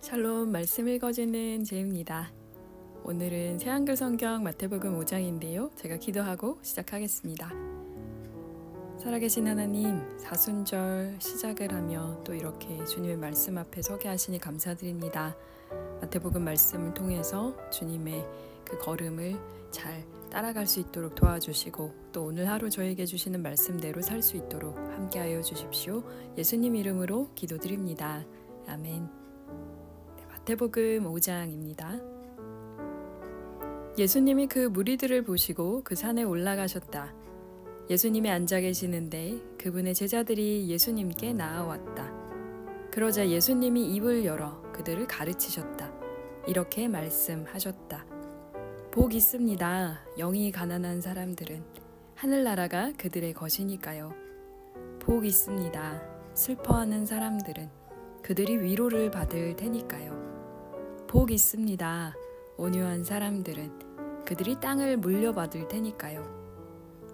샬롬, 말씀 읽어주는 제입니다. 오늘은 새한글 성경 마태복음 5장인데요. 제가 기도하고 시작하겠습니다. 살아계신 하나님, 사순절 시작을 하며 또 이렇게 주님의 말씀 앞에 서게 하시니 감사드립니다. 마태복음 말씀을 통해서 주님의 그 걸음을 잘 따라갈 수 있도록 도와주시고 또 오늘 하루 저에게 주시는 말씀대로 살 수 있도록 함께하여 주십시오. 예수님 이름으로 기도드립니다. 아멘. 마태복음 5장입니다. 예수님이 그 무리들을 보시고 그 산에 올라가셨다. 예수님이 앉아 계시는데 그분의 제자들이 예수님께 나아왔다. 그러자 예수님이 입을 열어 그들을 가르치셨다. 이렇게 말씀하셨다. 복 있습니다. 영이 가난한 사람들은 하늘나라가 그들의 것이니까요. 복 있습니다. 슬퍼하는 사람들은 그들이 위로를 받을 테니까요. 복 있습니다. 온유한 사람들은 그들이 땅을 물려받을 테니까요.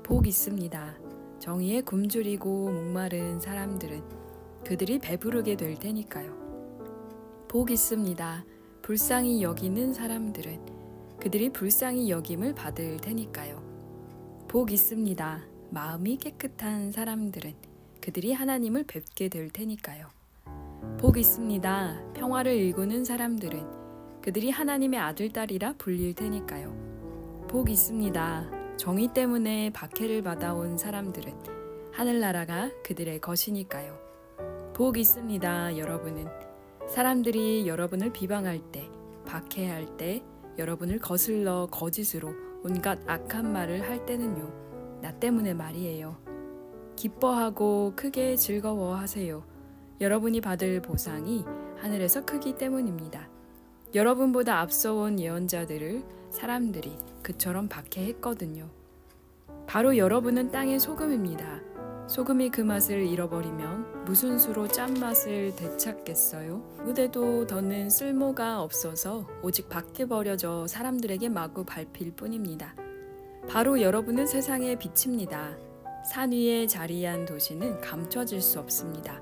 복 있습니다. 정의에 굶주리고 목마른 사람들은 그들이 배부르게 될 테니까요. 복 있습니다. 불쌍히 여기는 사람들은 그들이 불쌍히 여김을 받을 테니까요. 복 있습니다. 마음이 깨끗한 사람들은 그들이 하나님을 뵙게 될 테니까요. 복 있습니다. 평화를 일구는 사람들은 그들이 하나님의 아들딸이라 불릴 테니까요. 복 있습니다. 정의 때문에 박해를 받아온 사람들은 하늘나라가 그들의 것이니까요. 복 있습니다. 여러분은 사람들이 여러분을 비방할 때, 박해할 때, 여러분을 거슬러 거짓으로 온갖 악한 말을 할 때는요. 나 때문에 말이에요. 기뻐하고 크게 즐거워하세요. 여러분이 받을 보상이 하늘에서 크기 때문입니다. 여러분보다 앞서온 예언자들을 사람들이 그처럼 박해했거든요. 바로 여러분은 땅의 소금입니다. 소금이 그 맛을 잃어버리면 무슨 수로 짠맛을 되찾겠어요? 무대도 더는 쓸모가 없어서 오직 밖에 버려져 사람들에게 마구 밟힐 뿐입니다. 바로 여러분은 세상의 빛입니다. 산 위에 자리한 도시는 감춰질 수 없습니다.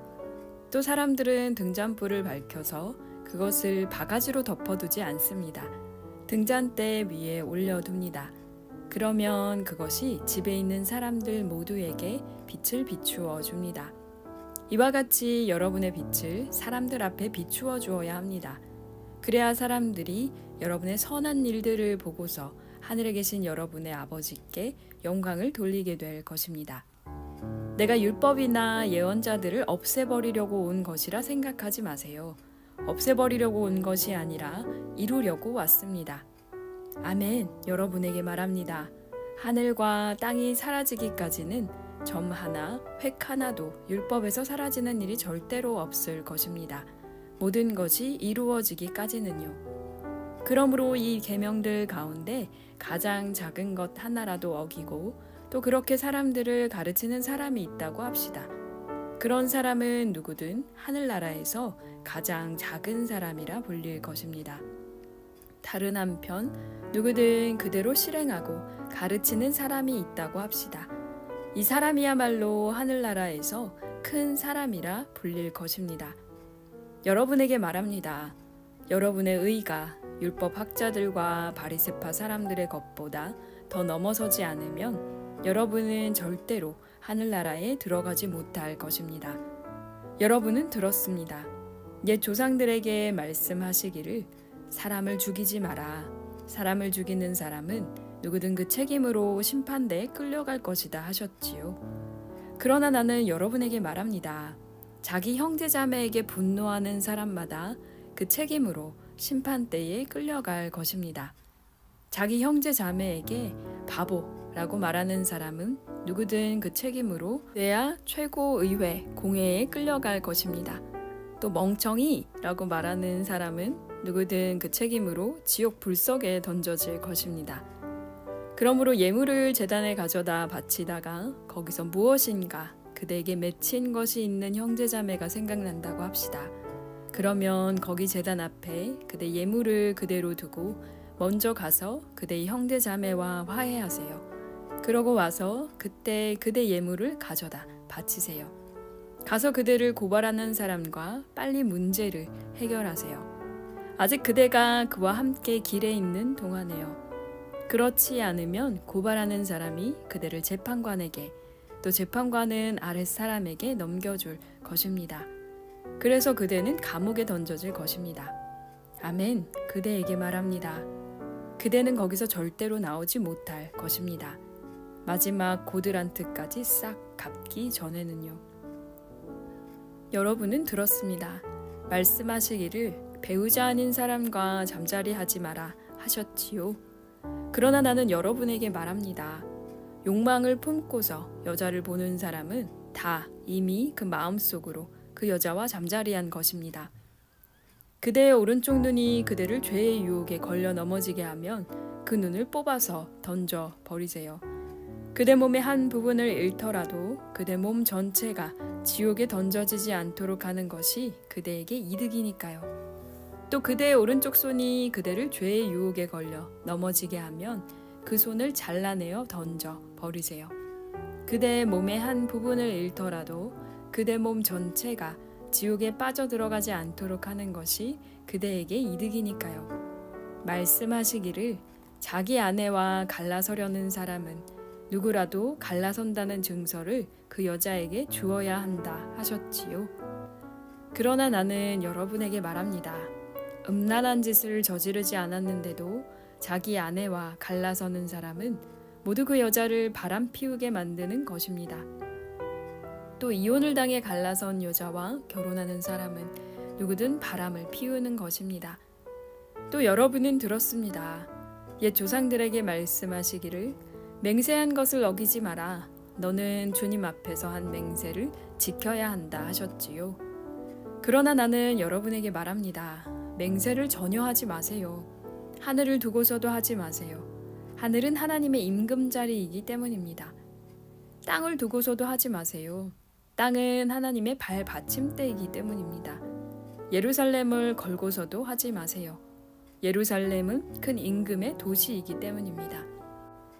또 사람들은 등잔불을 밝혀서 그것을 바가지로 덮어두지 않습니다. 등잔대 위에 올려둡니다. 그러면 그것이 집에 있는 사람들 모두에게 빛을 비추어 줍니다. 이와 같이 여러분의 빛을 사람들 앞에 비추어 주어야 합니다. 그래야 사람들이 여러분의 선한 일들을 보고서 하늘에 계신 여러분의 아버지께 영광을 돌리게 될 것입니다. 내가 율법이나 예언자들을 없애버리려고 온 것이라 생각하지 마세요. 없애버리려고 온 것이 아니라 이루려고 왔습니다. 아멘. 여러분에게 말합니다. 하늘과 땅이 사라지기까지는 점 하나, 획 하나도 율법에서 사라지는 일이 절대로 없을 것입니다. 모든 것이 이루어지기까지는요. 그러므로 이 계명들 가운데 가장 작은 것 하나라도 어기고 또 그렇게 사람들을 가르치는 사람이 있다고 합시다. 그런 사람은 누구든 하늘나라에서 가장 작은 사람이라 불릴 것입니다. 다른 한편 누구든 그대로 실행하고 가르치는 사람이 있다고 합시다. 이 사람이야말로 하늘나라에서 큰 사람이라 불릴 것입니다. 여러분에게 말합니다. 여러분의 의가 율법학자들과 바리새파 사람들의 것보다 더 넘어서지 않으면 여러분은 절대로 하늘나라에 들어가지 못할 것입니다. 여러분은 들었습니다. 옛 조상들에게 말씀하시기를 사람을 죽이지 마라. 사람을 죽이는 사람은 누구든 그 책임으로 심판대에 끌려갈 것이다 하셨지요. 그러나 나는 여러분에게 말합니다. 자기 형제자매에게 분노하는 사람마다 그 책임으로 심판대에 끌려갈 것입니다. 자기 형제자매에게 바보라고 말하는 사람은 누구든 그 책임으로 뇌야 최고의회 공회에 끌려갈 것입니다. 또 멍청이라고 말하는 사람은 누구든 그 책임으로 지옥 불석에 던져질 것입니다. 그러므로 예물을 제단에 가져다 바치다가 거기서 무엇인가 그대에게 맺힌 것이 있는 형제자매가 생각난다고 합시다. 그러면 거기 제단 앞에 그대 예물을 그대로 두고 먼저 가서 그대의 형제자매와 화해하세요. 그러고 와서 그때 그대 예물을 가져다 바치세요. 가서 그들을 고발하는 사람과 빨리 문제를 해결하세요. 아직 그대가 그와 함께 길에 있는 동안에요. 그렇지 않으면 고발하는 사람이 그대를 재판관에게, 또 재판관은 아랫사람에게 넘겨줄 것입니다. 그래서 그대는 감옥에 던져질 것입니다. 아멘. 그대에게 말합니다. 그대는 거기서 절대로 나오지 못할 것입니다. 마지막 고드란트까지 싹 갚기 전에는요. 여러분은 들었습니다. 말씀하시기를 배우자 아닌 사람과 잠자리 하지 마라 하셨지요. 그러나 나는 여러분에게 말합니다. 욕망을 품고서 여자를 보는 사람은 다 이미 그 마음속으로 그 여자와 잠자리한 것입니다. 그대의 오른쪽 눈이 그대를 죄의 유혹에 걸려 넘어지게 하면 그 눈을 뽑아서 던져 버리세요. 그대 몸의 한 부분을 잃더라도 그대 몸 전체가 지옥에 던져지지 않도록 하는 것이 그대에게 이득이니까요. 또 그대의 오른쪽 손이 그대를 죄의 유혹에 걸려 넘어지게 하면 그 손을 잘라내어 던져 버리세요. 그대의 몸의 한 부분을 잃더라도 그대 몸 전체가 지옥에 빠져들어가지 않도록 하는 것이 그대에게 이득이니까요. 말씀하시기를 자기 아내와 갈라서려는 사람은 누구라도 갈라선다는 증서를 그 여자에게 주어야 한다 하셨지요. 그러나 나는 여러분에게 말합니다. 음란한 짓을 저지르지 않았는데도 자기 아내와 갈라서는 사람은 모두 그 여자를 바람 피우게 만드는 것입니다. 또 이혼을 당해 갈라선 여자와 결혼하는 사람은 누구든 바람을 피우는 것입니다. 또 여러분은 들었습니다. 옛 조상들에게 말씀하시기를 맹세한 것을 어기지 마라. 너는 주님 앞에서 한 맹세를 지켜야 한다 하셨지요. 그러나 나는 여러분에게 말합니다. 맹세를 전혀 하지 마세요. 하늘을 두고서도 하지 마세요. 하늘은 하나님의 임금자리이기 때문입니다. 땅을 두고서도 하지 마세요. 땅은 하나님의 발 받침대이기 때문입니다. 예루살렘을 걸고서도 하지 마세요. 예루살렘은 큰 임금의 도시이기 때문입니다.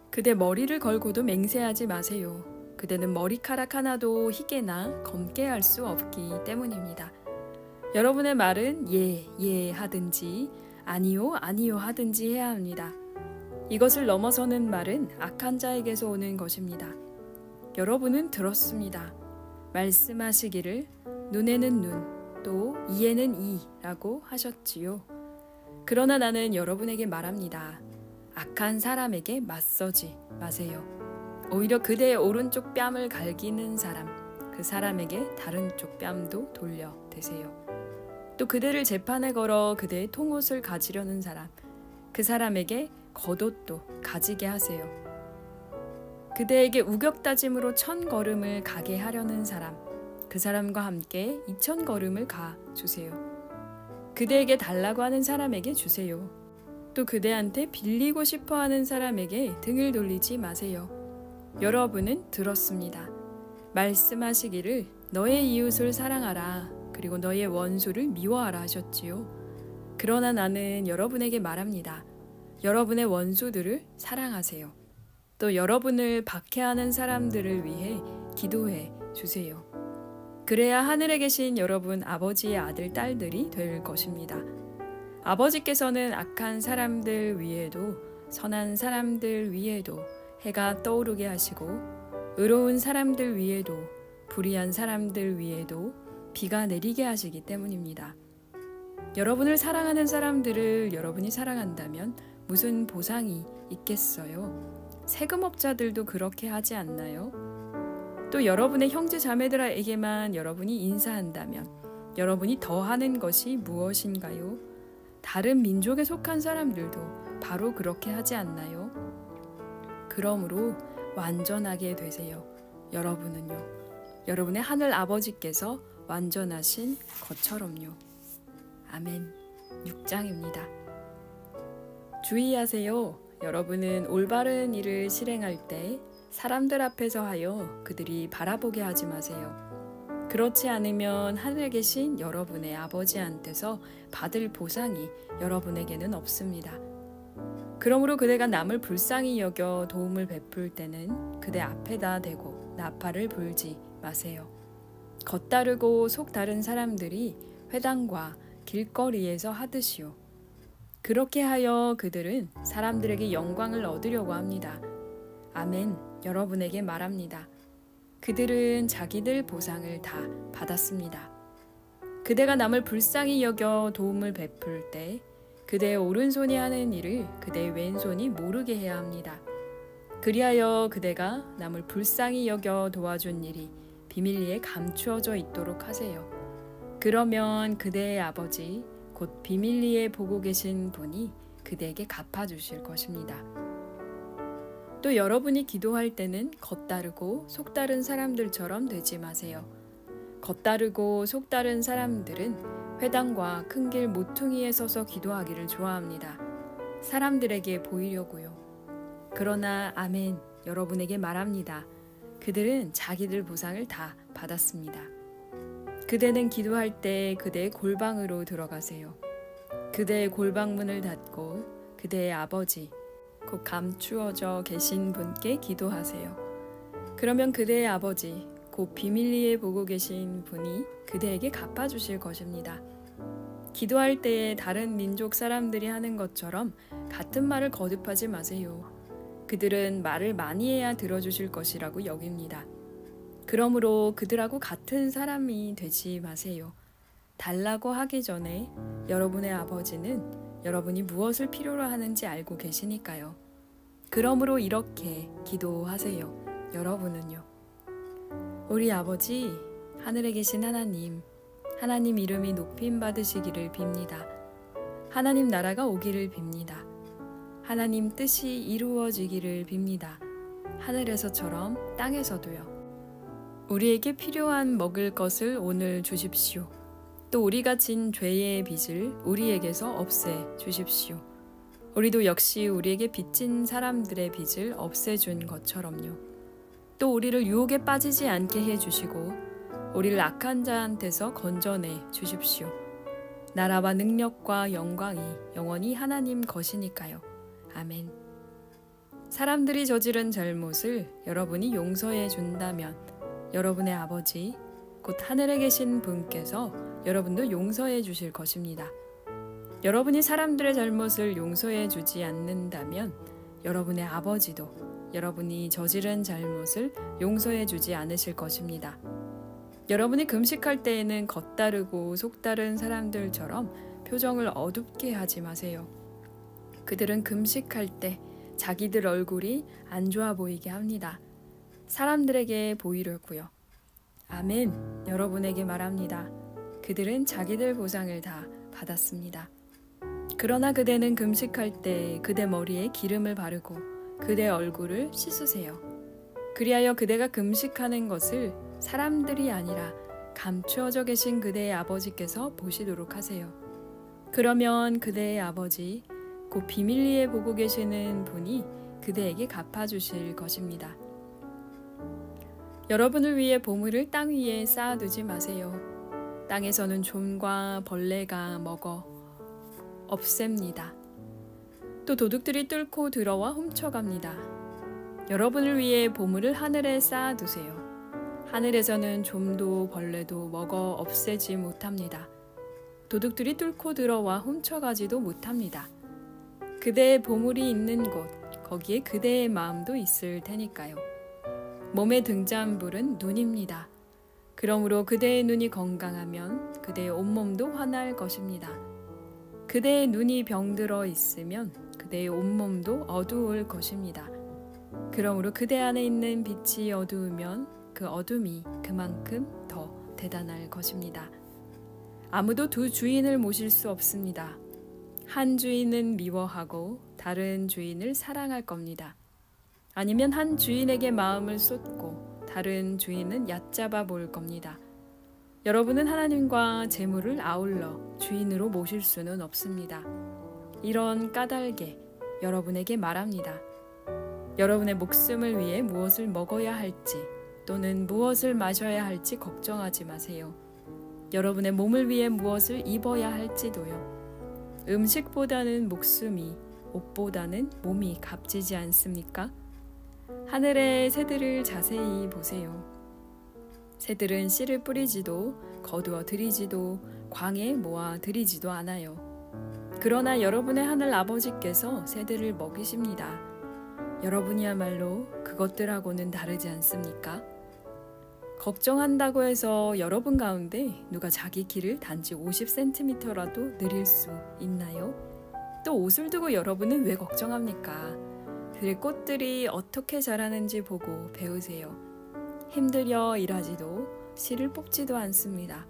그대 머리를 걸고도 맹세하지 마세요. 그대는 머리카락 하나도 희게나 검게 할 수 없기 때문입니다. 여러분의 말은 예 하든지 아니요 하든지 해야 합니다. 이것을 넘어서는 말은 악한 자에게서 오는 것입니다. 여러분은 들었습니다. 말씀하시기를 눈에는 눈, 또 이에는 이라고 하셨지요. 그러나 나는 여러분에게 말합니다. 악한 사람에게 맞서지 마세요. 오히려 그대의 오른쪽 뺨을 갈기는 사람, 그 사람에게 다른 쪽 뺨도 돌려대세요. 또 그대를 재판에 걸어 그대의 통옷을 가지려는 사람, 그 사람에게 겉옷도 가지게 하세요. 그대에게 우격다짐으로 1000걸음을 가게 하려는 사람, 그 사람과 함께 2000걸음을 가 주세요. 그대에게 달라고 하는 사람에게 주세요. 또 그대한테 빌리고 싶어 하는 사람에게 등을 돌리지 마세요. 여러분은 들었습니다. 말씀하시기를 너의 이웃을 사랑하라. 그리고 너의 원수를 미워하라 하셨지요. 그러나 나는 여러분에게 말합니다. 여러분의 원수들을 사랑하세요. 또 여러분을 박해하는 사람들을 위해 기도해 주세요. 그래야 하늘에 계신 여러분 아버지의 아들, 딸들이 될 것입니다. 아버지께서는 악한 사람들 위에도 선한 사람들 위에도 해가 떠오르게 하시고 의로운 사람들 위에도 불의한 사람들 위에도 비가 내리게 하시기 때문입니다. 여러분을 사랑하는 사람들을 여러분이 사랑한다면 무슨 보상이 있겠어요? 세금업자들도 그렇게 하지 않나요? 또 여러분의 형제 자매들에게만 여러분이 인사한다면 여러분이 더 하는 것이 무엇인가요? 다른 민족에 속한 사람들도 바로 그렇게 하지 않나요? 그러므로 완전하게 되세요. 여러분은요. 여러분의 하늘 아버지께서 완전하신 것처럼요. 아멘. 6장입니다. 주의하세요. 여러분은 올바른 일을 실행할 때 사람들 앞에서 하여 그들이 바라보게 하지 마세요. 그렇지 않으면 하늘에 계신 여러분의 아버지한테서 받을 보상이 여러분에게는 없습니다. 그러므로 그대가 남을 불쌍히 여겨 도움을 베풀 때는 그대 앞에다 대고 나팔을 불지 마세요. 겉다르고 속 다른 사람들이 회당과 길거리에서 하듯이요. 그렇게 하여 그들은 사람들에게 영광을 얻으려고 합니다. 아멘. 여러분에게 말합니다. 그들은 자기들 보상을 다 받았습니다. 그대가 남을 불쌍히 여겨 도움을 베풀 때 그대의 오른손이 하는 일을 그대의 왼손이 모르게 해야 합니다. 그리하여 그대가 남을 불쌍히 여겨 도와준 일이 비밀리에 감추어져 있도록 하세요. 그러면 그대의 아버지 곧 비밀리에 보고 계신 분이 그대에게 갚아주실 것입니다. 또 여러분이 기도할 때는 겉다르고 속다른 사람들처럼 되지 마세요. 겉다르고 속다른 사람들은 회당과 큰 길 모퉁이에 서서 기도하기를 좋아합니다. 사람들에게 보이려고요. 그러나 아멘, 여러분에게 말합니다. 그들은 자기들 보상을 다 받았습니다. 그대는 기도할 때 그대의 골방으로 들어가세요. 그대의 골방문을 닫고 그대의 아버지, 곧 감추어져 계신 분께 기도하세요. 그러면 그대의 아버지, 곧 비밀리에 보고 계신 분이 그대에게 갚아주실 것입니다. 기도할 때에 다른 민족 사람들이 하는 것처럼 같은 말을 거듭하지 마세요. 그들은 말을 많이 해야 들어주실 것이라고 여깁니다. 그러므로 그들하고 같은 사람이 되지 마세요. 달라고 하기 전에 여러분의 아버지는 여러분이 무엇을 필요로 하는지 알고 계시니까요. 그러므로 이렇게 기도하세요. 여러분은요. 우리 아버지, 하늘에 계신 하나님, 하나님 이름이 높임 받으시기를 빕니다. 하나님 나라가 오기를 빕니다. 하나님 뜻이 이루어지기를 빕니다. 하늘에서처럼 땅에서도요. 우리에게 필요한 먹을 것을 오늘 주십시오. 또 우리가 진 죄의 빚을 우리에게서 없애 주십시오. 우리도 역시 우리에게 빚진 사람들의 빚을 없애준 것처럼요. 또 우리를 유혹에 빠지지 않게 해주시고 우리를 악한 자한테서 건져내 주십시오. 나라와 능력과 영광이 영원히 하나님 것이니까요. 아멘. 사람들이 저지른 잘못을 여러분이 용서해 준다면 여러분의 아버지, 곧 하늘에 계신 분께서 여러분도 용서해 주실 것입니다. 여러분이 사람들의 잘못을 용서해 주지 않는다면 여러분의 아버지도 여러분이 저지른 잘못을 용서해 주지 않으실 것입니다. 여러분이 금식할 때에는 겉다르고 속다른 사람들처럼 표정을 어둡게 하지 마세요. 그들은 금식할 때 자기들 얼굴이 안 좋아 보이게 합니다. 사람들에게 보이려고요. 아멘, 여러분에게 말합니다. 그들은 자기들 보상을 다 받았습니다. 그러나 그대는 금식할 때 그대 머리에 기름을 바르고 그대 얼굴을 씻으세요. 그리하여 그대가 금식하는 것을 사람들이 아니라 감추어져 계신 그대의 아버지께서 보시도록 하세요. 그러면 그대의 아버지, 곧 비밀리에 보고 계시는 분이 그대에게 갚아주실 것입니다. 여러분을 위해 보물을 땅 위에 쌓아두지 마세요. 땅에서는 좀과 벌레가 먹어 없앱니다. 또 도둑들이 뚫고 들어와 훔쳐갑니다. 여러분을 위해 보물을 하늘에 쌓아두세요. 하늘에서는 좀도 벌레도 먹어 없애지 못합니다. 도둑들이 뚫고 들어와 훔쳐가지도 못합니다. 그대의 보물이 있는 곳, 거기에 그대의 마음도 있을 테니까요. 몸의 등잔불은 눈입니다. 그러므로 그대의 눈이 건강하면 그대의 온몸도 환할 것입니다. 그대의 눈이 병들어 있으면 그대의 온몸도 어두울 것입니다. 그러므로 그대 안에 있는 빛이 어두우면 그 어둠이 그만큼 더 대단할 것입니다. 아무도 두 주인을 모실 수 없습니다. 한 주인은 미워하고 다른 주인을 사랑할 겁니다. 아니면 한 주인에게 마음을 쏟고 다른 주인은 얕잡아 볼 겁니다. 여러분은 하나님과 재물을 아울러 주인으로 모실 수는 없습니다. 이런 까닭에 여러분에게 말합니다. 여러분의 목숨을 위해 무엇을 먹어야 할지 또는 무엇을 마셔야 할지 걱정하지 마세요. 여러분의 몸을 위해 무엇을 입어야 할지도요. 음식보다는 목숨이, 옷보다는 몸이 값지지 않습니까? 하늘의 새들을 자세히 보세요. 새들은 씨를 뿌리지도 거두어 들이지도 광에 모아 들이지도 않아요. 그러나 여러분의 하늘 아버지께서 새들을 먹이십니다. 여러분이야말로 그것들하고는 다르지 않습니까? 걱정한다고 해서 여러분 가운데 누가 자기 키를 단지 50cm라도 늘릴 수 있나요? 또 옷을 두고 여러분은 왜 걱정합니까? 들의 꽃들이 어떻게 자라는지 보고 배우세요. 힘들여 일하지도 실을 뽑지도 않습니다.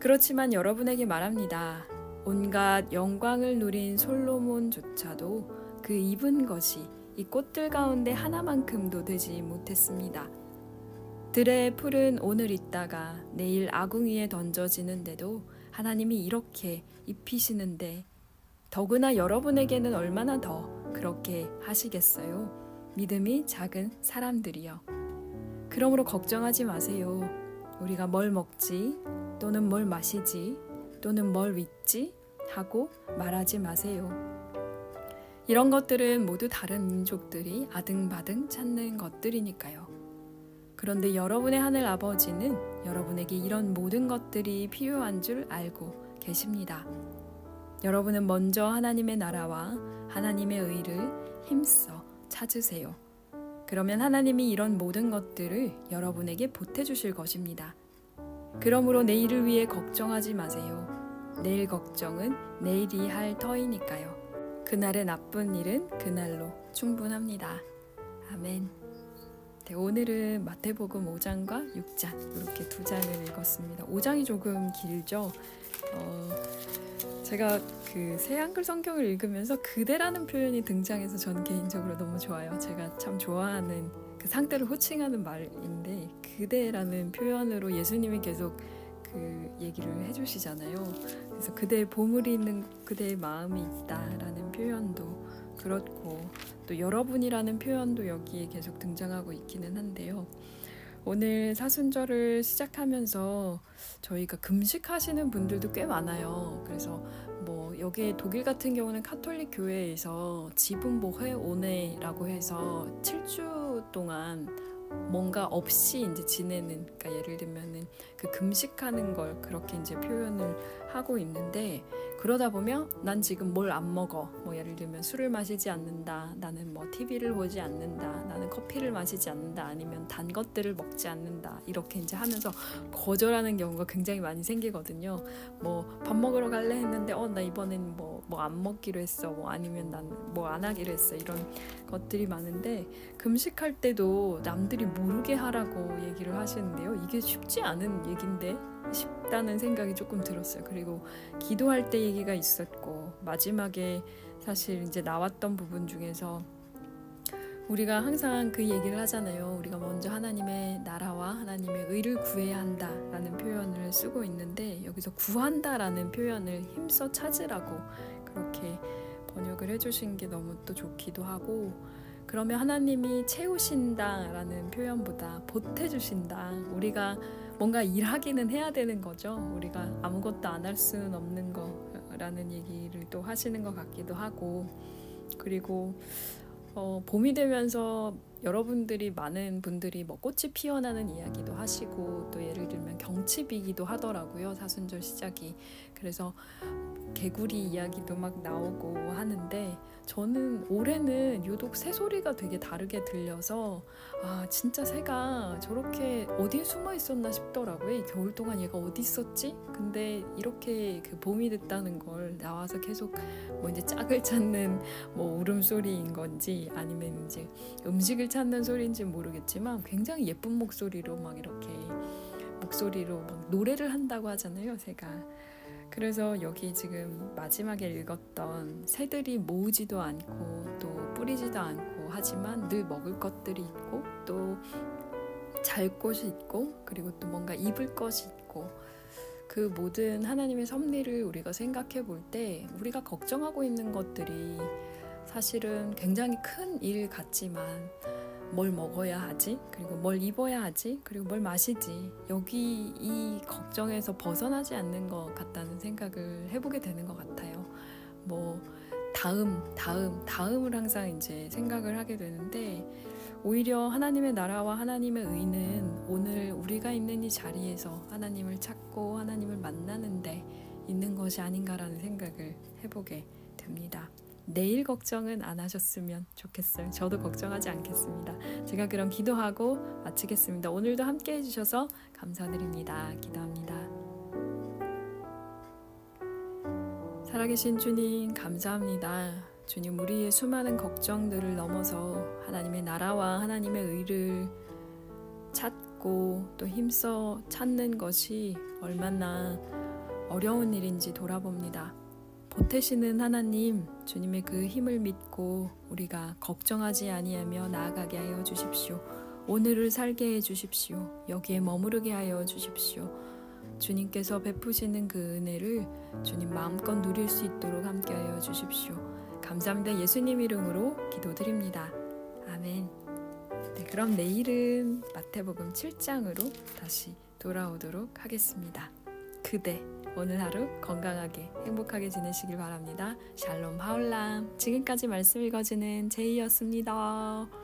그렇지만 여러분에게 말합니다. 온갖 영광을 누린 솔로몬조차도 그 입은 것이 이 꽃들 가운데 하나만큼도 되지 못했습니다. 들의 풀은 오늘 있다가 내일 아궁 이에 던져지는데도 하나님이 이렇게 입히시는데 더구나 여러분에게는 얼마나 더 그렇게 하시겠어요? 믿음이 작은 사람들이여. 그러므로 걱정하지 마세요. 우리가 뭘 먹지 또는 뭘 마시지 또는 뭘 입지 하고 말하지 마세요. 이런 것들은 모두 다른 민족들이 아등바등 찾는 것들이니까요. 그런데 여러분의 하늘 아버지는 여러분에게 이런 모든 것들이 필요한 줄 알고 계십니다. 여러분은 먼저 하나님의 나라와 하나님의 의를 힘써 찾으세요. 그러면 하나님이 이런 모든 것들을 여러분에게 보태주실 것입니다. 그러므로 내일을 위해 걱정하지 마세요. 내일 걱정은 내일이 할 터이니까요. 그날의 나쁜 일은 그날로 충분합니다. 아멘. 네, 오늘은 마태복음 5장과 6장 이렇게 두 장을 읽었습니다. 5장이 조금 길죠. 제가 그 새 한글 성경을 읽으면서 그대라는 표현이 등장해서 저는 개인적으로 너무 좋아요. 제가 참 좋아하는 그 상대를 호칭하는 말인데 그대라는 표현으로 예수님이 계속 그 얘기를 해주시잖아요. 그래서 그대의 보물이 있는 그대의 마음이 있다라는 표현도 그렇고 또 여러분이라는 표현도 여기에 계속 등장하고 있기는 한데요. 오늘 사순절을 시작하면서 저희가 금식하시는 분들도 꽤 많아요. 그래서 뭐 여기 독일 같은 경우는 카톨릭 교회에서 지분보회 온회라고 해서 7주 동안 뭔가 없이 이제 지내는, 그러니까 예를 들면은 그 금식하는 걸 그렇게 이제 표현을 하고 있는데, 그러다 보면 난 지금 뭘 안 먹어, 뭐 예를 들면 술을 마시지 않는다, 나는 뭐 TV를 보지 않는다, 나는 커피를 마시지 않는다, 아니면 단 것들을 먹지 않는다, 이렇게 이제 하면서 거절하는 경우가 굉장히 많이 생기거든요. 뭐 밥 먹으러 갈래 했는데 나 이번엔 뭐 안 먹기로 했어, 뭐 아니면 난 뭐 안 하기로 했어, 이런 것들이 많은데, 금식할 때도 남들이 모르게 하라고 얘기를 하시는데요. 이게 쉽지 않은 얘기인데 쉽다는 생각이 조금 들었어요. 그리고 기도할 때 얘기가 있었고, 마지막에 사실 이제 나왔던 부분 중에서 우리가 항상 그 얘기를 하잖아요. 우리가 먼저 하나님의 나라와 하나님의 의를 구해야 한다라는 표현을 쓰고 있는데, 여기서 구한다라는 표현을 힘써 찾으라고 그렇게 번역을 해주신 게 너무 또 좋기도 하고, 그러면 하나님이 채우신다라는 표현보다 보태주신다, 우리가 뭔가 일하기는 해야 되는 거죠. 우리가 아무것도 안 할 수는 없는 거라는 얘기를 또 하시는 것 같기도 하고, 그리고 봄이 되면서 여러분들이, 많은 분들이 뭐 꽃이 피어나는 이야기도 하시고, 또 예를 들면 경칩이기도 하더라고요, 사순절 시작이. 그래서 개구리 이야기도 막 나오고 하는데, 저는 올해는 유독 새 소리가 되게 다르게 들려서 진짜 새가 저렇게 어디에 숨어 있었나 싶더라고요. 이 겨울 동안 얘가 어디 있었지? 근데 이렇게 그 봄이 됐다는 걸 나와서 계속 뭐 이제 짝을 찾는 뭐 울음소리인 건지 아니면 이제 음식을 찾는 소리인지 모르겠지만, 굉장히 예쁜 목소리로 막 이렇게 목소리로 막 노래를 한다고 하잖아요, 새가. 그래서 여기 지금 마지막에 읽었던 새들이 모으지도 않고 또 뿌리지도 않고 하지만 늘 먹을 것들이 있고 또 잘 곳이 있고 그리고 또 뭔가 입을 것이 있고, 그 모든 하나님의 섭리를 우리가 생각해 볼 때 우리가 걱정하고 있는 것들이 사실은 굉장히 큰 일 같지만, 뭘 먹어야 하지? 그리고 뭘 입어야 하지? 그리고 뭘 마시지? 여기 이 걱정에서 벗어나지 않는 것 같다는 생각을 해보게 되는 것 같아요. 뭐 다음을 항상 이제 생각을 하게 되는데, 오히려 하나님의 나라와 하나님의 의는 오늘 우리가 있는 이 자리에서 하나님을 찾고 하나님을 만나는데 있는 것이 아닌가라는 생각을 해보게 됩니다. 내일 걱정은 안 하셨으면 좋겠어요. 저도 걱정하지 않겠습니다. 제가 그럼 기도하고 마치겠습니다. 오늘도 함께 해주셔서 감사드립니다. 기도합니다. 살아계신 주님 감사합니다. 주님, 우리의 수많은 걱정들을 넘어서 하나님의 나라와 하나님의 의를 찾고 또 힘써 찾는 것이 얼마나 어려운 일인지 돌아봅니다. 보태시는 하나님, 주님의 그 힘을 믿고 우리가 걱정하지 아니하며 나아가게 하여 주십시오. 오늘을 살게 해 주십시오. 여기에 머무르게 하여 주십시오. 주님께서 베푸시는 그 은혜를 주님 마음껏 누릴 수 있도록 함께 하여 주십시오. 감사합니다. 예수님 이름으로 기도드립니다. 아멘. 네, 그럼 내일은 마태복음 7장으로 다시 돌아오도록 하겠습니다. 그대 오늘 하루 건강하게 행복하게 지내시길 바랍니다. 샬롬 하울람. 지금까지 말씀 읽어주는 제이였습니다.